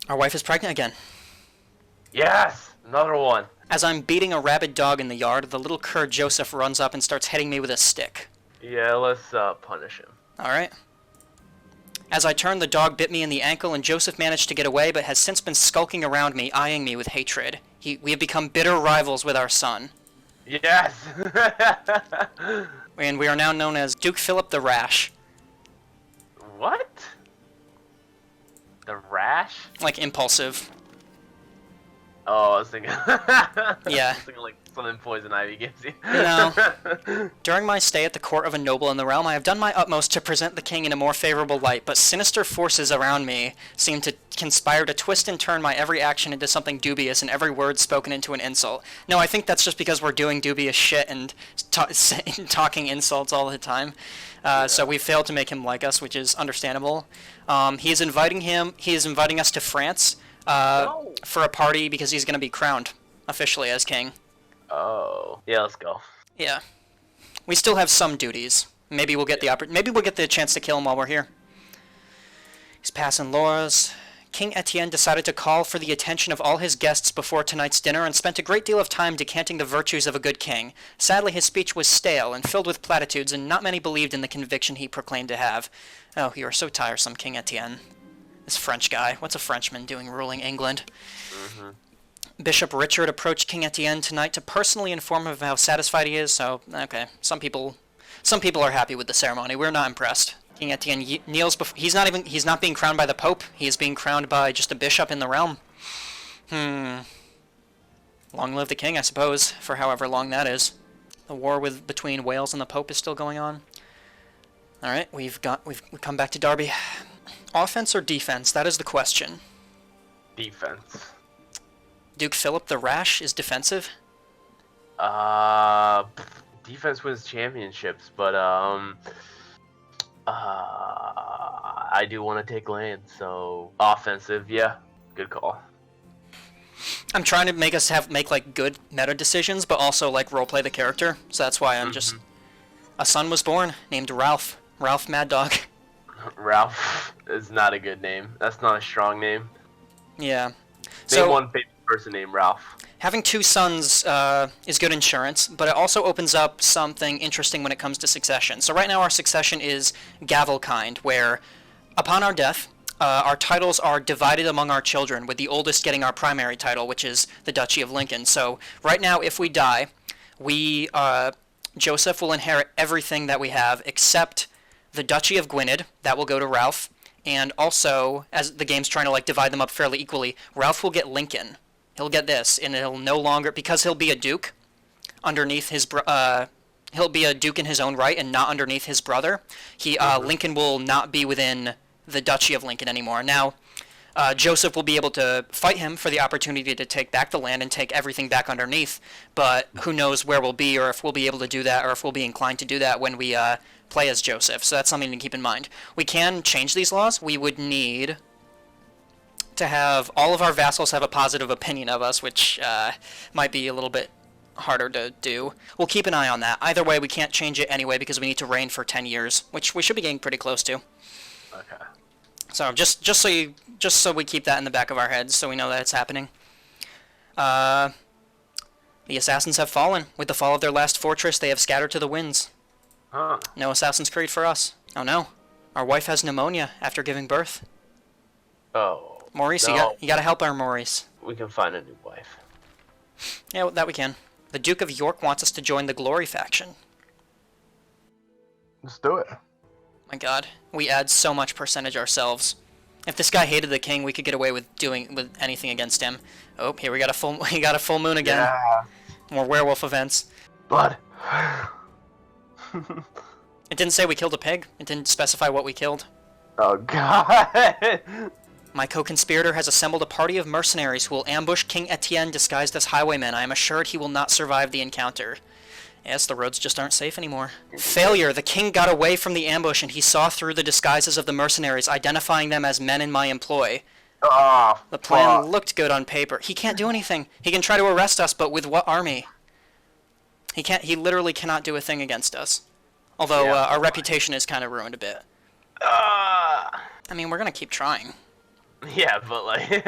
Our wife is pregnant again. Yes! Another one. As I'm beating a rabid dog in the yard, the little cur Joseph runs up and starts hitting me with a stick. Yeah, let's punish him. Alright. As I turn, the dog bit me in the ankle, and Joseph managed to get away, but has since been skulking around me, eyeing me with hatred. We have become bitter rivals with our son. Yes! And we are now known as Duke Phillipe the Rash. What? The rash? Like, impulsive. Oh, I was thinking. Yeah. I was thinking like something poison ivy gives you. No. During my stay at the court of a noble in the realm, I have done my utmost to present the king in a more favorable light, but sinister forces around me seem to conspire to twist and turn my every action into something dubious and every word spoken into an insult. No, I think that's just because we're doing dubious shit and talking insults all the time. So we failed to make him like us, which is understandable. He is inviting us to France. No. For a party because he's going to be crowned officially as king. Oh. Yeah, let's go. Yeah. We still have some duties. Maybe we'll get the chance to kill him while we're here. He's passing laws. King Etienne decided to call for the attention of all his guests before tonight's dinner and spent a great deal of time decanting the virtues of a good king. Sadly, his speech was stale and filled with platitudes, and not many believed in the conviction he proclaimed to have. Oh, you are so tiresome, King Etienne. This French guy. What's a Frenchman doing ruling England? Bishop Richard approached King Etienne tonight to personally inform him of how satisfied he is, so, okay. Some people are happy with the ceremony. We're not impressed. King Etienne kneels before... He's not being crowned by the Pope. He is being crowned by just a bishop in the realm. Long live the king, I suppose, for however long that is. The war between Wales and the Pope is still going on. Alright, we've come back to Derby. Offense or defense? That is the question. Defense. Duke Phillipe the Rash is defensive? Defense wins championships, but I do want to take land, so offensive, yeah, good call. I'm trying to make like good meta decisions, but also like roleplay the character. So that's why I'm just... A son was born named Ralph. Ralph Mad Dog. Ralph is not a good name. That's not a strong name. Yeah. Name one famous person named Ralph. Having two sons is good insurance, but it also opens up something interesting when it comes to succession. So right now our succession is Gavelkind, where upon our death, our titles are divided among our children, with the oldest getting our primary title, which is the Duchy of Lincoln. So right now, if we die, Joseph will inherit everything that we have except the Duchy of Gwynedd. That will go to Ralph. And also, as the game's trying to like divide them up fairly equally, Ralph will get Lincoln. He'll get this, and he'll no longer, because he'll be a duke underneath his he'll be a duke in his own right and not underneath his brother. Lincoln will not be within the Duchy of Lincoln anymore. Now, Joseph will be able to fight him for the opportunity to take back the land and take everything back underneath, but who knows where we'll be or if we'll be able to do that or if we'll be inclined to do that when we play as Joseph. So that's something to keep in mind. We can change these laws. We would need to have all of our vassals have a positive opinion of us, which might be a little bit harder to do. We'll keep an eye on that. Either way, we can't change it anyway because we need to reign for 10 years, which we should be getting pretty close to. Okay. So just so we keep that in the back of our heads, so we know that it's happening. The assassins have fallen. With the fall of their last fortress, they have scattered to the winds. Huh. No Assassin's Creed for us. Oh no, our wife has pneumonia after giving birth. Oh. Maurice, no. you gotta help our Maurice. We can find a new wife. Yeah, that we can. The Duke of York wants us to join the Glory faction. Let's do it. My God, we add so much percentage ourselves. If this guy hated the king, we could get away with doing anything against him. Oh, here we got a full moon again. Yeah. More werewolf events. Blood. It didn't say we killed a pig. It didn't specify what we killed. Oh God. My co-conspirator has assembled a party of mercenaries who will ambush King Etienne disguised as highwaymen. I am assured he will not survive the encounter. Yes, the roads just aren't safe anymore. Failure! The king got away from the ambush and he saw through the disguises of the mercenaries, identifying them as men in my employ. Oh, The plan looked good on paper. He can't do anything. He can try to arrest us, but with what army? He literally cannot do a thing against us. Although our reputation is kind of ruined a bit. I mean, we're gonna keep trying. Yeah, but like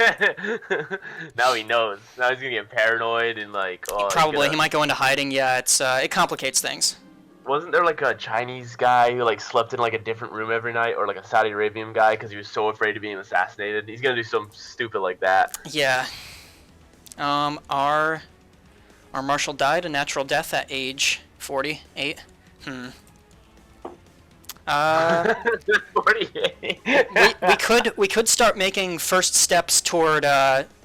now he knows. Now he's gonna get paranoid and like, oh, Probably, he might go into hiding. Yeah, it complicates things. Wasn't there like a Chinese guy who like slept in like a different room every night, or like a Saudi Arabian guy because he was so afraid of being assassinated? He's gonna do something stupid like that. Yeah. Our marshal died a natural death at age 48. 48. we could start making first steps toward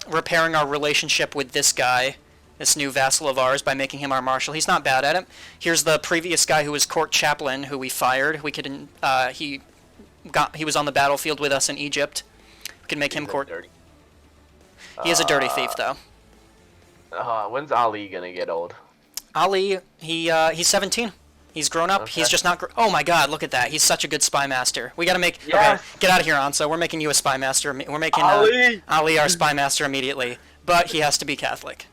repairing our relationship with this guy, this new vassal of ours, by making him our marshal. He's not bad at it. Here's the previous guy who was court chaplain, who we fired. We could he was on the battlefield with us in Egypt. We could make him court. Dirty. He is a dirty thief, though. When's Ali gonna get old? Ali, he's 17. He's grown up. Okay. He's just not. Oh my God! Look at that. He's such a good spy master. We gotta make. Yes. Okay, get out of here, Anso. We're making you a spy master. We're making Ali. Ali our spy master immediately. But he has to be Catholic,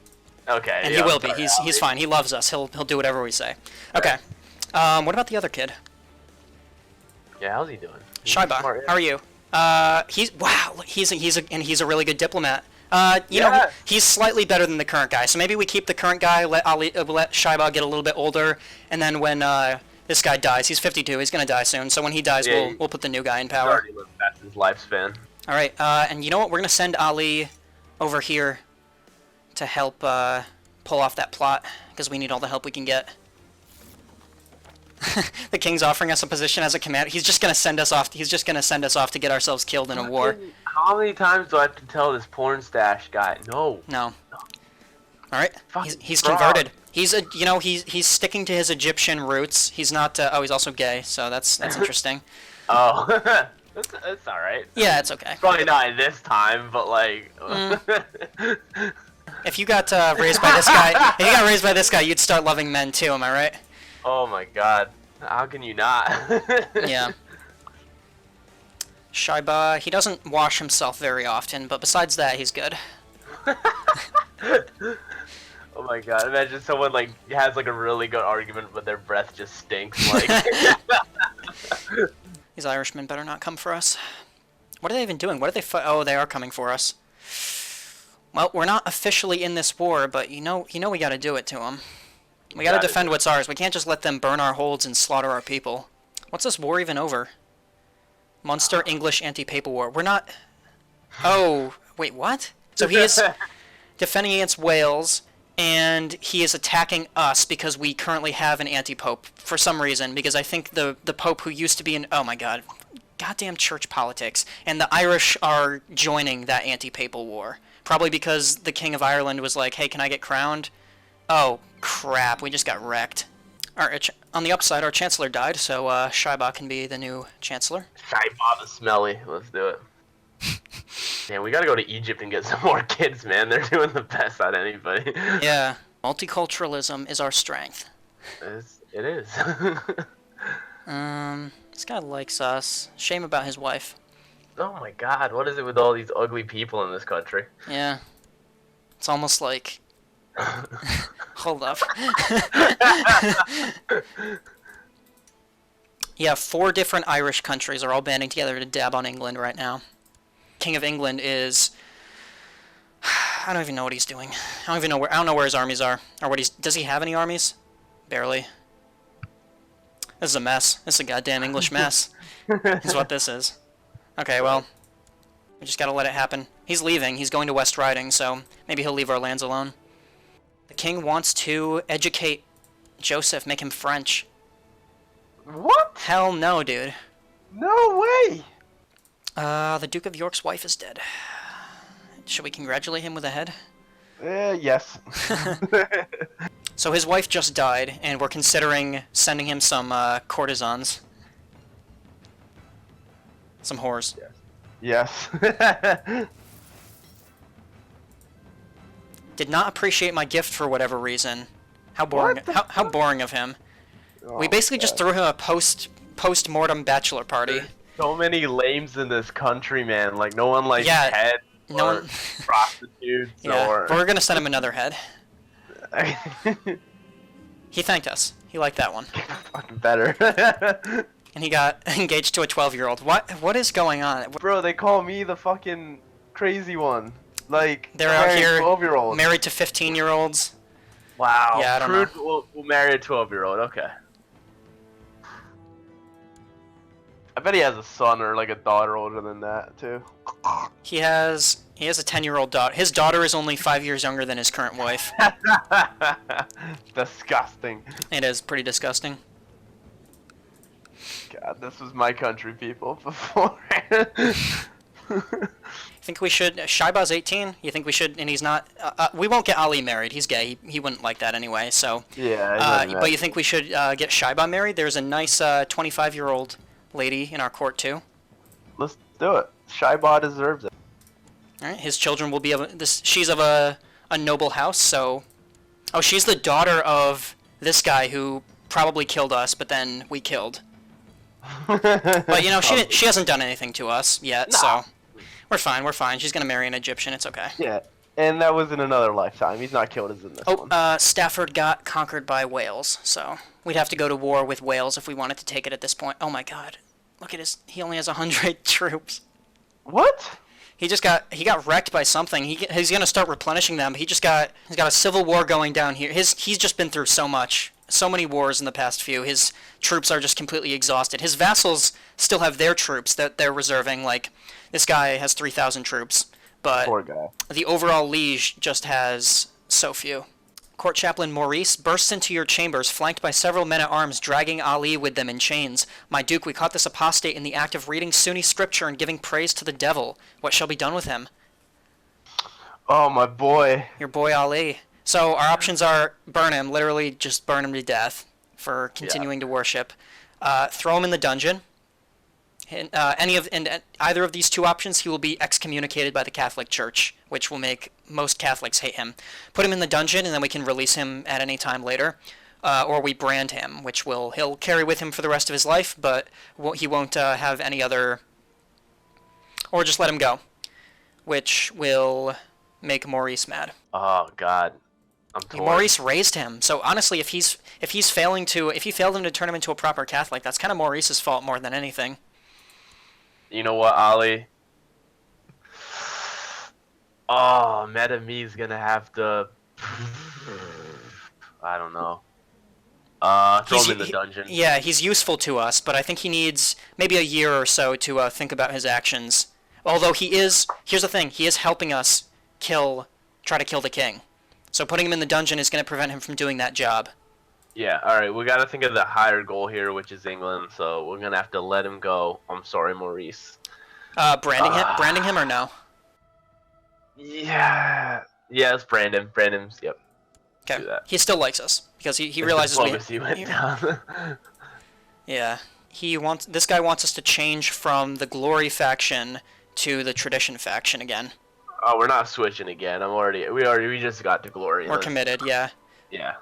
Okay. and yeah, he will sorry, be. He's Ali. fine. He loves us. He'll do whatever we say. Okay. What about the other kid? Yeah, how's he doing? Shaiba. Smart, How are you? He's a really good diplomat. You know, he's slightly better than the current guy. So maybe we keep the current guy, let Shaiba get a little bit older, and then when this guy dies, he's 52. He's gonna die soon. So when he dies, Yeah, we'll put the new guy in He's power. already lived past his lifespan. All right. And you know what? We're gonna send Ali over here to help pull off that plot because we need all the help we can get. The king's offering us a position as a commander. He's just gonna send us off. He's just gonna send us off to get ourselves killed in a war. How many times do I have to tell this porn stash guy? No. No. All right. Fucking He's fraud. converted. He's sticking to his Egyptian roots. He's not. He's also gay. So that's interesting. Oh, that's all right. Yeah, it's okay. Probably not this time, but like. If you got raised by this guy, you'd start loving men too. Am I right? Oh my God! How can you not? Yeah. Shaiba, he doesn't wash himself very often, but besides that, he's good. Oh my God! Imagine someone like has like a really good argument, but their breath just stinks. Like. These Irishmen better not come for us. What are they even doing? What are they Oh, they are coming for us. Well, we're not officially in this war, but you know we gotta do it to them. We gotta defend what's ours. We can't just let them burn our holds and slaughter our people. What's this war even over? Munster English anti-papal war. We're not... Oh, wait, what? So he is defending against Wales, and he is attacking us because we currently have an anti-pope for some reason, because I think the pope who used to be in... Oh my God. Goddamn church politics. And the Irish are joining that anti-papal war. Probably because the King of Ireland was like, hey, can I get crowned? Oh, crap, we just got wrecked. Alright, on the upside, our Chancellor died, so Shaiba can be the new Chancellor. Shaiba the smelly. Let's do it. Man, we gotta go to Egypt and get some more kids, man. They're doing the best out of anybody. Yeah, multiculturalism is our strength. It is. This guy likes us. Shame about his wife. Oh my God, what is it with all these ugly people in this country? Yeah. It's almost like... Hold up. Yeah, 4 different Irish countries are all banding together to dab on England right now. King of England is... I don't even know what he's doing. I don't know where his armies are. Or what does he have any armies? Barely. This is a mess. This is a goddamn English mess. Is what this is. Okay, well, we just gotta let it happen. He's leaving. He's going to West Riding, so maybe he'll leave our lands alone. The king wants to educate Joseph, make him French. What? Hell no, dude. No way! The Duke of York's wife is dead. Should we congratulate him with a head? Yes. So his wife just died, and we're considering sending him some courtesans. Some whores. Yes. Did not appreciate my gift for whatever reason. How boring! How boring of him. We basically just threw him a post-mortem bachelor party. So many lames in this country, man. Like no one likes heads No or one. prostitutes Yeah, or. but we're gonna send him another head. He thanked us. He liked that one. Fucking better. And he got engaged to a 12-year-old. What is going on? Bro, they call me the fucking crazy one. Like, They're out marrying here 12-year-olds. married to 15-year-olds. Wow. Yeah, I don't know. We'll marry a 12-year-old. Okay. I bet he has a son or like a daughter older than that too. He has a 10-year-old daughter. His daughter is only 5 years younger than his current wife. Disgusting. It is pretty disgusting. God, this was my country, people. Before. Think we should... Shaiba's 18. You think we should... And he's not... we won't get Ali married. He's gay. He wouldn't like that anyway, so... Yeah. But you think we should get Shaiba married? There's a nice 25-year-old lady in our court, too. Let's do it. Shaiba deserves it. All right. His children will be of... She's of a noble house, so... Oh, she's the daughter of this guy who probably killed us, but then we killed. But, you know, she hasn't done anything to us yet, so... We're fine. She's gonna marry an Egyptian. It's okay. Yeah, and that was in another lifetime. He's not killed as in this one. Stafford got conquered by Wales, so we'd have to go to war with Wales if we wanted to take it at this point. Oh my God, look at he only has 100 troops. What? He got wrecked by something. He's gonna start replenishing them. He's got a civil war going down here. He's just been through so many wars in the past few. His troops are just completely exhausted. His vassals still have their troops that they're reserving. Like, this guy has 3,000 troops, but Poor guy. the overall liege just has so few. Court chaplain Maurice bursts into your chambers, flanked by several men-at-arms, dragging Ali with them in chains. My duke, we caught this apostate in the act of reading Sunni scripture and giving praise to the devil. What shall be done with him? Oh, my boy. Your boy Ali. So our options are burn him, literally just burn him to death for continuing to worship. Throw him in the dungeon. In either of these two options, he will be excommunicated by the Catholic Church, which will make most Catholics hate him. Put him in the dungeon, and then we can release him at any time later. Or we brand him, which he'll carry with him for the rest of his life, but he won't have any other... Or just let him go, which will make Maurice mad. Oh God, I'm torn. Maurice raised him, so honestly, if he failed him to turn him into a proper Catholic, that's kind of Maurice's fault more than anything. You know what, Ali? Oh, Me's gonna have to... I don't know. Throw him in the dungeon. Yeah, he's useful to us, but I think he needs maybe a year or so to think about his actions. Although here's the thing, he is helping us try to kill the king. So putting him in the dungeon is going to prevent him from doing that job. Yeah, alright, we gotta think of the higher goal here, which is England, so we're gonna have to let him go. I'm sorry, Maurice. Branding him or no? Yeah, let's brand him. Yep. Okay. Do that. He still likes us because he realizes diplomacy went down. Yeah, this guy wants us to change from the glory faction to the tradition faction again. Oh, we're not switching again. We just got to glory. We're committed, yeah. Yeah.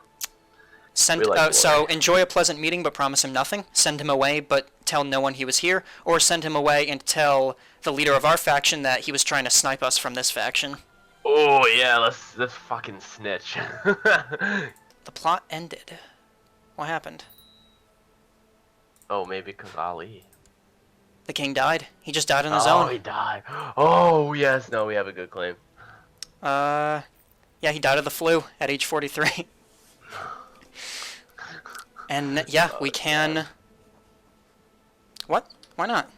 So enjoy a pleasant meeting, but promise him nothing. Send him away, but tell no one he was here, or send him away and tell the leader of our faction that he was trying to snipe us from this faction. Oh yeah, let's fucking snitch. The plot ended. What happened? Oh, maybe because Ali. The king died. He just died on his own. Oh, he died. Oh yes, no, we have a good claim. Yeah, he died of the flu at age 43. And yeah, we can... What? Why not?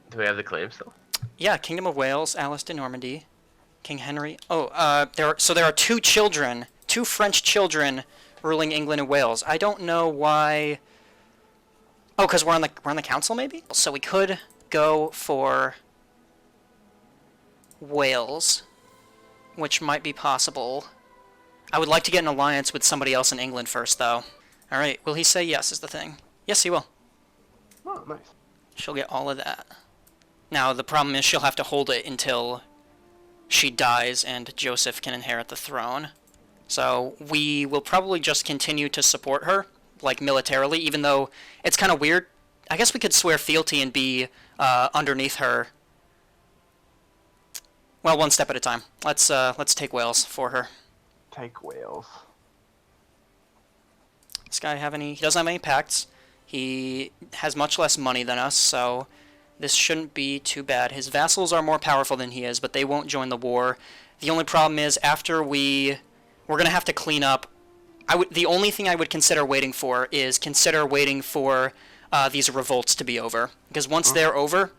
Do we have the claim still? Yeah, Kingdom of Wales, Alice de Normandy, King Henry. Oh, there are two French children ruling England and Wales. I don't know why... Oh, because we're on the council, maybe? So we could go for Wales, which might be possible. I would like to get an alliance with somebody else in England first, though. Alright, will he say yes is the thing? Yes, he will. Oh, nice. She'll get all of that. Now, the problem is she'll have to hold it until she dies and Joseph can inherit the throne. So we will probably just continue to support her, like militarily, even though it's kind of weird. I guess we could swear fealty and be underneath her. Well, one step at a time. Let's take Wales for her. Take Wales. This guy he doesn't have any pacts. He has much less money than us, so This shouldn't be too bad. His vassals are more powerful than he is, but they won't join the war. The only problem is after we're going to have to clean up. The only thing I would consider waiting for is these revolts to be over. Because once they're over,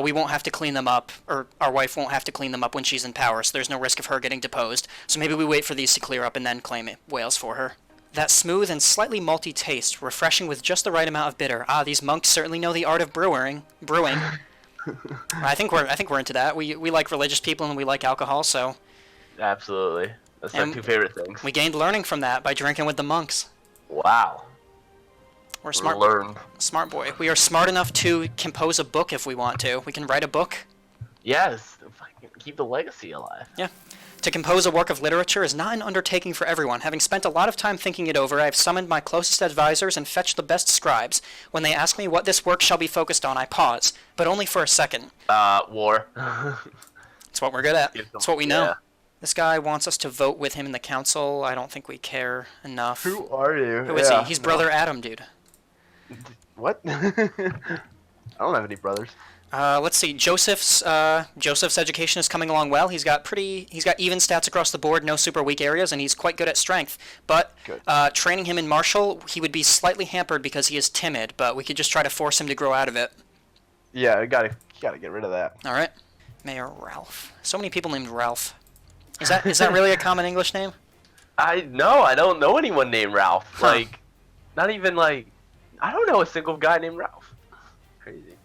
we won't have to clean them up, or our wife won't have to clean them up when she's in power, so there's no risk of her getting deposed. So maybe we wait for these to clear up and then claim Wales for her. That smooth and slightly malty taste, refreshing with just the right amount of bitter. These monks certainly know the art of brewing. I think we're into that. We like religious people and we like alcohol, so. Absolutely. That's our two favorite things. We gained learning from that by drinking with the monks. Wow. We're smart. Learned. Smart boy. We are smart enough to compose a book if we want to. We can write a book. Yes. Keep the legacy alive. Yeah. To compose a work of literature is not an undertaking for everyone. Having spent a lot of time thinking it over, I have summoned my closest advisors and fetched the best scribes. When they ask me what this work shall be focused on, I pause, but only for a second. War. It's what we're good at. It's what we know. Yeah. This guy wants us to vote with him in the council. I don't think we care enough. Who are you? Who is he? He's Brother Adam, dude. What? I don't have any brothers. Let's see. Joseph's education is coming along well. He's got even stats across the board, no super weak areas, and he's quite good at strength. But training him in martial, he would be slightly hampered because he is timid. But we could just try to force him to grow out of it. Yeah, you gotta get rid of that. All right. Mayor Ralph. So many people named Ralph. Is that really a common English name? I don't know anyone named Ralph. Huh. Like, not even I don't know a single guy named Ralph. Crazy.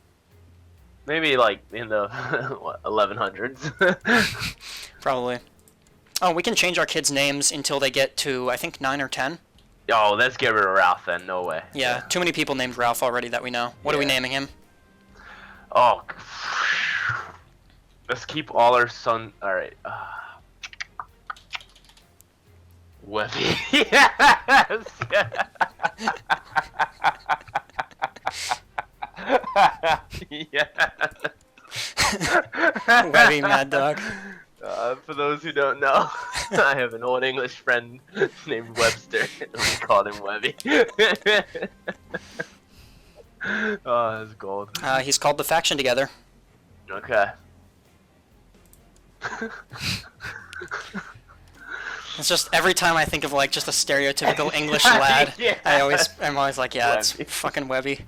Maybe like in the 1100s. Probably. Oh, we can change our kids' names until they get to, I think, 9 or 10. Oh, let's get rid of Ralph then. No way. Yeah, too many people named Ralph already that we know. What are we naming him? Oh. Let's keep all our son. All right. Webby. Yes. Yes. Webby Mad Dog. For those who don't know, I have an old English friend named Webster, and we called him Webby. Oh, that's gold. He's called the faction together. Okay. It's just every time I think of just a stereotypical English lad, Yeah. I'm always like, yeah, it's Webby. fucking Webby.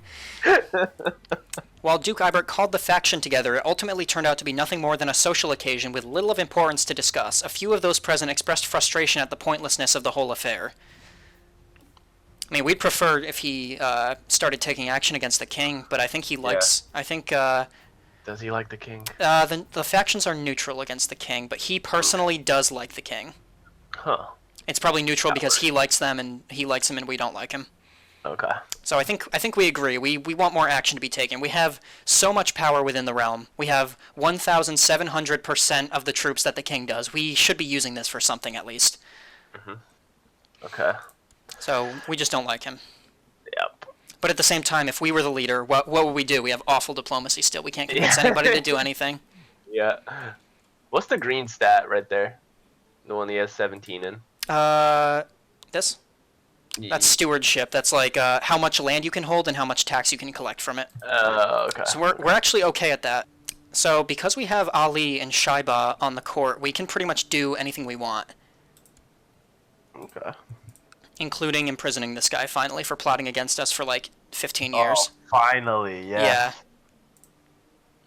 While Duke Ibert called the faction together, it ultimately turned out to be nothing more than a social occasion with little of importance to discuss. A few of those present expressed frustration at the pointlessness of the whole affair. I mean, we'd prefer if he started taking action against the king, but I think he likes. I think. Does he like the king? The factions are neutral against the king, but he personally does like the king. Huh. It's probably neutral because he likes them and he likes him and we don't like him. Okay. So I think we agree. We want more action to be taken. We have so much power within the realm. We have 1,700% of the troops that the king does. We should be using this for something at least. Okay. So we just don't like him. Yep. But at the same time, if we were the leader, what would we do? We have awful diplomacy still. We can't convince anybody to do anything. Yeah. What's the green stat right there? The one he has 17 in. This? That's stewardship. That's like how much land you can hold and how much tax you can collect from it. Okay. So we're actually okay at that. So because we have Ali and Shaiba on the court, we can pretty much do anything we want. Okay. Including imprisoning this guy finally for plotting against us for 15 years. Oh, finally, yeah. Yeah.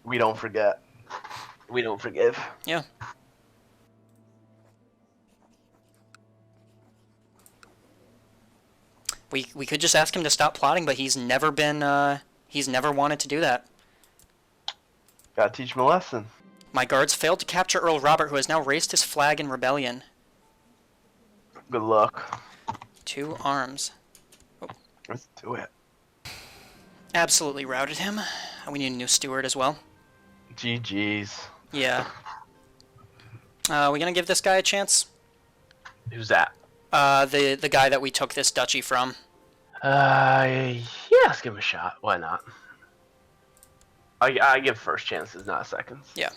We don't forget. We don't forgive. Yeah. We could just ask him to stop plotting, but he's never wanted to do that. Gotta teach him a lesson. My guards failed to capture Earl Robert, who has now raised his flag in rebellion. Good luck. 2 arms. Let's do it. Absolutely routed him. We need a new steward as well. GG's. Yeah. We gonna give this guy a chance? Who's that? The guy that we took this duchy from. Yeah, let's give him a shot. Why not? I give first chances, not seconds. Yeah.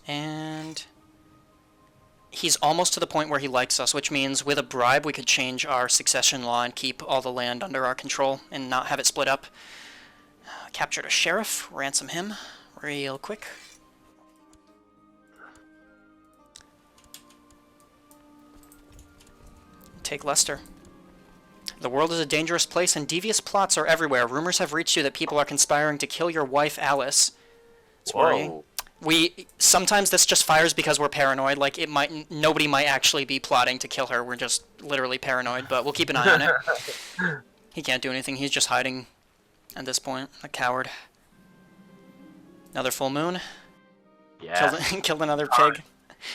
And he's almost to the point where he likes us, which means with a bribe we could change our succession law and keep all the land under our control and not have it split up. Captured a sheriff, ransom him. real quick. Take Leicester. The world is a dangerous place and devious plots are everywhere. Rumors have reached you that people are conspiring to kill your wife, Alice. It's worrying. Sometimes this just fires because we're paranoid. Like, nobody might actually be plotting to kill her. We're just literally paranoid, but we'll keep an eye on it. He can't do anything. He's just hiding at this point. A coward. Another full moon. Yeah. Killed another pig.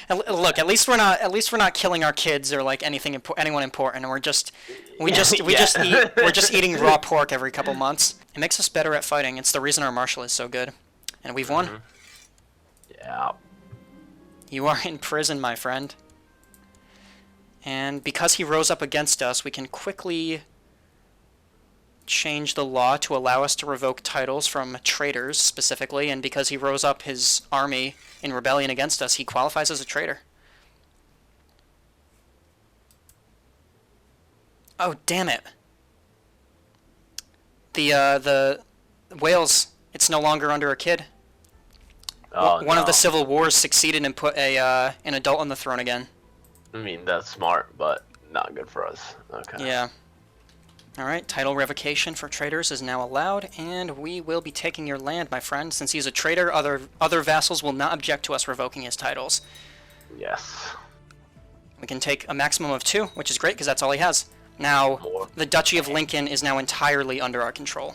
And look, at least we're not killing our kids or like anyone important. We're just eating raw pork every couple months. It makes us better at fighting. It's the reason our marshal is so good. And we've won. Yeah. You are in prison, my friend. And because he rose up against us, we can quickly change the law to allow us to revoke titles from traitors, specifically. And because he rose up his army in rebellion against us, he qualifies as a traitor. Oh, damn it. The Wales, it's no longer under a kid. Oh, One of the civil wars succeeded and put an adult on the throne again. I mean, that's smart, but not good for us. Okay. Yeah. Alright, title revocation for traitors is now allowed, and we will be taking your land, my friend. Since he's a traitor, other vassals will not object to us revoking his titles. Yes. We can take a maximum of 2, which is great, because that's all he has. Now, the Duchy of Lincoln is now entirely under our control.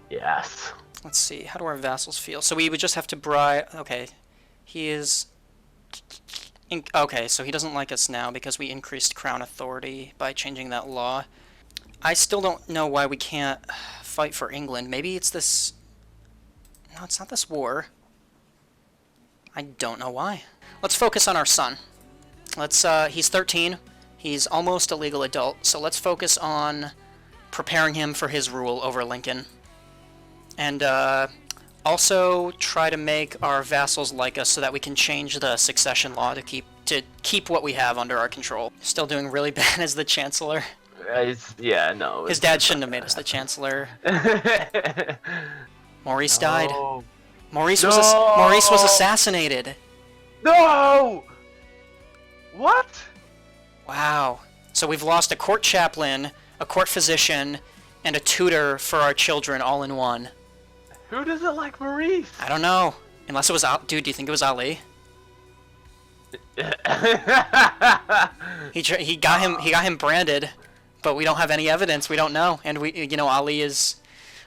Yes. Let's see, how do our vassals feel? So we would just have to bribe... Okay, he is... Okay, so he doesn't like us now because we increased crown authority by changing that law. I still don't know why we can't fight for England. Maybe it's this... No, it's not this war. I don't know why. Let's focus on our son. He's 13. He's almost a legal adult, so let's focus on preparing him for his rule over Lincoln. And also try to make our vassals like us so that we can change the succession law to keep what we have under our control. Still doing really bad as the Chancellor. His dad shouldn't have made us the Chancellor. Maurice died. Maurice was assassinated. No! What? Wow. So we've lost a court chaplain, a court physician, and a tutor for our children all in one. Who doesn't like Maurice? I don't know. Unless it was Dude, do you think it was Ali? He got him branded, but we don't have any evidence. We don't know. And Ali is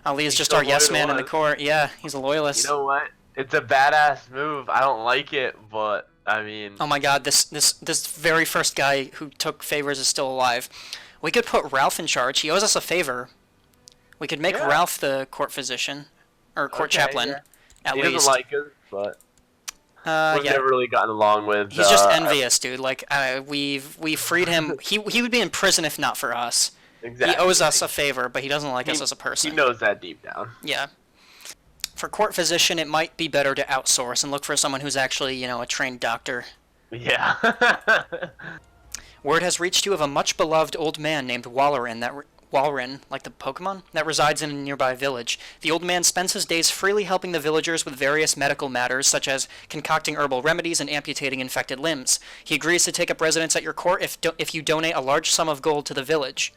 just our yes man in the court. Yeah, he's a loyalist. You know what? It's a badass move. I don't like it, but I mean... Oh my god, this very first guy who took favors is still alive. We could put Ralph in charge. He owes us a favor. We could make Ralph the court physician. Or court chaplain, at least. He doesn't like us, but... We've never really gotten along with... He's just envious, dude. Like, we freed him. He would be in prison if not for us. Exactly. He owes us a favor, but he doesn't like us as a person. He knows that deep down. Yeah. For court physician, it might be better to outsource and look for someone who's actually, a trained doctor. Yeah. Word has reached you of a much-beloved old man named Walren, like the Pokemon, that resides in a nearby village. The old man spends his days freely helping the villagers with various medical matters, such as concocting herbal remedies and amputating infected limbs. He agrees to take up residence at your court if you donate a large sum of gold to the village.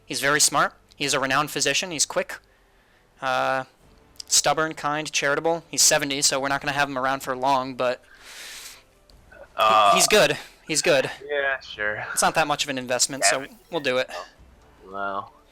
He's very smart. He's a renowned physician. He's quick. Stubborn, kind, charitable. He's 70, so we're not going to have him around for long, but he's good. He's good. Yeah, sure. It's not that much of an investment, so we'll do it. Well...